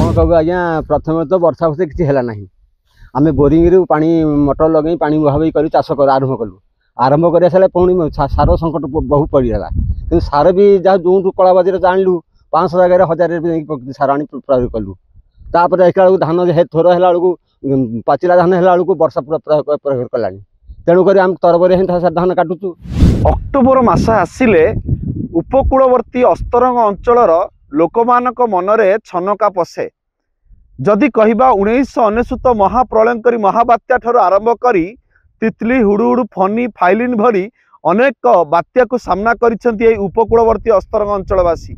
कौन कहूँ आज्ञा प्रथम तो वर्षा वर्षे किसी है ना आम बोरिंग पा मोटर लगे पा बुहाबी कर चाष आरंभ कलु आरंभ कर सारे पुणी सार संकट बहुत पड़गला कि सार भी जहाँ जो कला बजार जानलु 500 जगह 1000 सार आनी प्रयोग कलु तापर देखा धान थोर है पाचिला धान है वर्षा पूरा प्रयोग कला तेणुक आम तरबरी धान काटुचु। अक्टोबर मास आसिले उपकूलवर्ती अस्तरंग अंचलर लोकमानक मनरे छनका पशे जदि कहिबा 1999 महाप्रलयंकरी महाबात्या ठार आरंभ करी तितली हुडुहुडु फनी फाइलिन भरी अनेक बात्या को सामना करिसेंती उपकूलवर्ती अस्तरंग अंचलवासी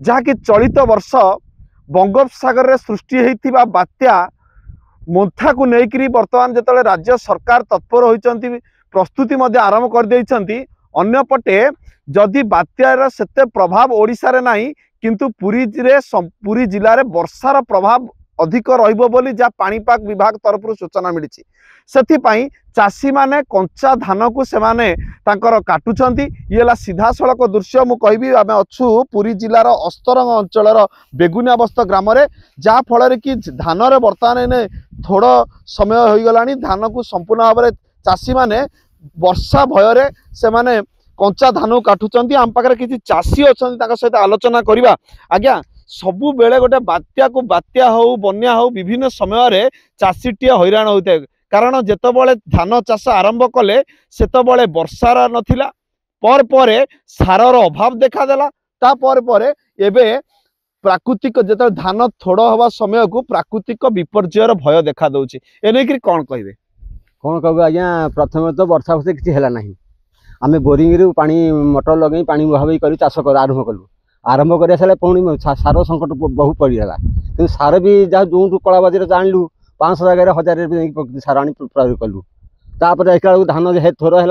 जहाँकि चलित वर्ष बंगोपसागर रे सृष्टि होइथिबा बात्या मोन्था को लेकिन बर्तमान जिते राज्य सरकार तत्पर होइचंती प्रस्तुति मध्य आरंभ कर देइचंती अन्यपटे जदि बात्यार सेते प्रभाव ओडिशा रे नाही किंतु पुरी जिले में वर्षार प्रभाव अधिक रहिबो बोली जा पाणीपाग विभाग तरफ सूचना मिली से चाषी माने कंचा धान को सेमाने तांकर काटुचंती ये सीधा सड़क दृश्य मु कहबी आमे अच्छु पुरी जिलार अस्तरंग अंचलर बेगुनियाबस्त ग्राम रे जा फल कि धान रे बर्तमान ने थोड़ समय हो गलानी धान को संपूर्ण भाव में चाषी माने वर्षा भय से माने कंचा धान काटुचंती आम पाखे किसी चाषी अच्छा सहित आलोचना करवा आज्ञा सबु बेले गोटे बात्या हो बन्या हो विभिन्न समय चाषीटी हैरान होता है कारण जेतबले धान चाष आरंभ कले सेतबले वर्षार नथिला पर सारर अभाव देखादेला तापर एबे प्राकृतिक जेत धान थोड़ हवा समय को प्राकृतिक विपर्ययर भय देखा दउछि एने कि कौन कहबे कौन कहबे आज्ञा प्रथम तो वर्षा वर्षे किसी है ना आम बोरिंग पा मोटर लगे पा बुहाबी कर चाष आरंभ कलु आरंभ कर सारे पुणी सार संकट बहुत पड़गला कि सार भी जहाँ जो कला बजार जानलु 500 जगह 1000 सार आनी प्रयोग कलु तापर देखा धान थोर है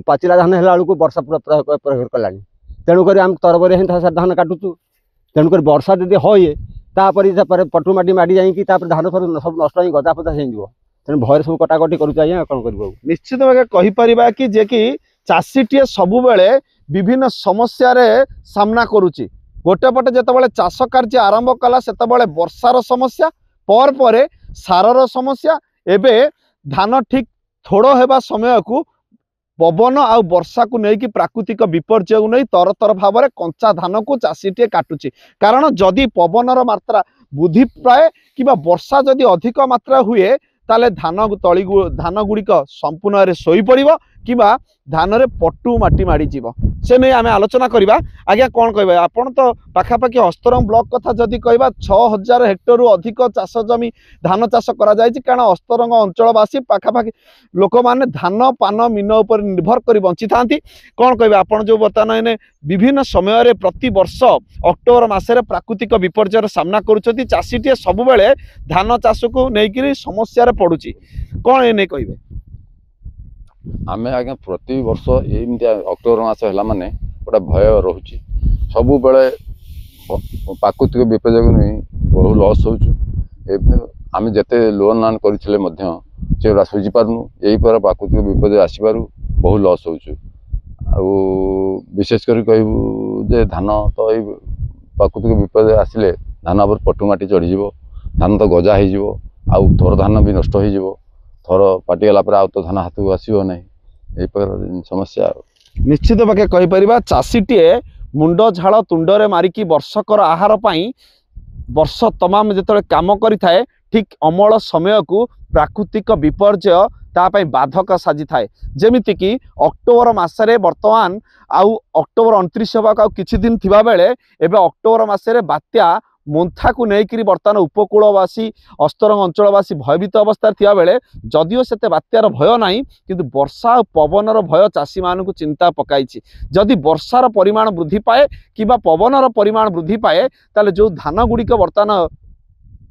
पाचिला धान है वर्षा पूरा प्रयोग कला तेणुक आम तरबरी धान काटुचु तेणुक वर्षा जब हुए पटुमाटी माड़ी जाकि धान सब नष्ट हो गदा फदा हो तेणु भय सब कटाकटी करुँ कौन कर निश्चित भाव कहीपर कि जे कि चाषीटीए सबु बेले विभिन्न समस्या रे सामना करुच्ची गोटे पटे जितेबाला चाष कार्य आरंभ कला सेतबले वर्षार समस्या पर सारर समस्या एबे धान ठीक थोड़ होगा समय को पवन आ वर्षा को लेकिन प्राकृतिक विपर्यय को नहीं तर तर भाव में कंचा धान को चाषीटे काटुची कारण जदि पवनर मात्रा वृद्धि पाए कि वर्षा जदि अधिक मात्रा हुए ताले धान तली धान गुड़िक संपूर्ण शोई पड़ो कि धान रे पटु माटी माड़ी जीव से नहीं आम आलोचना करवा आज्ञा कौन कह आपन तो पाखापाखि अस्तरंग ब्लॉक कथा जदि कह 6000 हेक्टर रु अधिक चाष जमी धान चाष कारण अस्तरंग अंचलवासी पाखापाखि लोक मैंने धान पान मीन उपर निर्भर कर बंची था कौन कह आपन जो बर्तमान विभिन्न समय प्रति वर्ष अक्टोबर मसरे प्राकृतिक विपर्ययर सामना करुँच चाषीटे सब बेले धान चाष को लेकिन समस्या पड़ुची कौन ये कहे आमे आज्ञा प्रति वर्ष एमती अक्टोबर मास है माने गोटे भय रोचे सबु बेले प्राकृतिक विपर्यय को नहीं बहुत लॉस होमें जिते लोन लान करा सुझी पार्नु यही पर प्राकृतिक विपर्यय आसबार बहुत लॉस हो विशेषकर कहूँ जे धान तो ये प्राकृतिक विपर्यय आसिले धान पर पटुमाटी चढ़ीज धान तो गजा हो थोर धान भी नष्ट हो थर पाटिगला तो धान हाथ को आसो ना यही प्रकार समस्या निश्चित भागे कहीपर चाषीटीए मुंड झाड़ तुंडरे मारिकी वर्षकर आहार पाई वर्ष तमाम जो काम करें ठीक अमल समय को प्राकृतिक विपर्यय तापाई बाधक साजी थाए जेमिति कि अक्टोबर मसरे बर्तमान आउ अक्टोबर 29 होगा किछि दिन थिबा बेले एबे अक्टोबर मसरे बात्या मोन्था को लेकिन बर्तमान उपकूलवासी अस्तरंग अंचलवासी भयभीत अवस्था थिया बेले जदिओ सेते बात्यार भय नाही किंतु वर्षा और पवनर भय चाषी मानकु चिंता पकाइछि जदि वर्षार परिमाण वृद्धि पाए कि पवनर परिमाण वृद्धि पाए ताले जो धान गुड़िक बर्तमान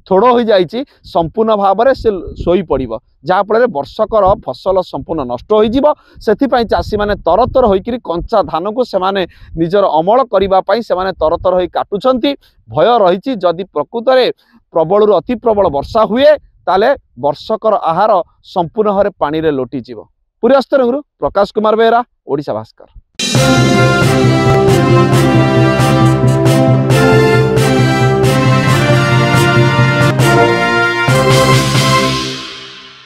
थोड़ हो जाइए संपूर्ण भाव में से शोई पड़ो जहाँफल वर्षकर फसल संपूर्ण नष्ट हो चाषी मैंने तरतर होकर कंचा धान को सेमाने निजर अमल करने से तरतर हो काटुंट भय रही जदि प्रकृत में प्रबल अति प्रबल वर्षा हुए ताले वर्षकर आहार संपूर्ण भाव पानी रे लोटिजिव। पुरी अस्तरंगरू प्रकाश कुमार बेहरा, ओडिशा भास्कर।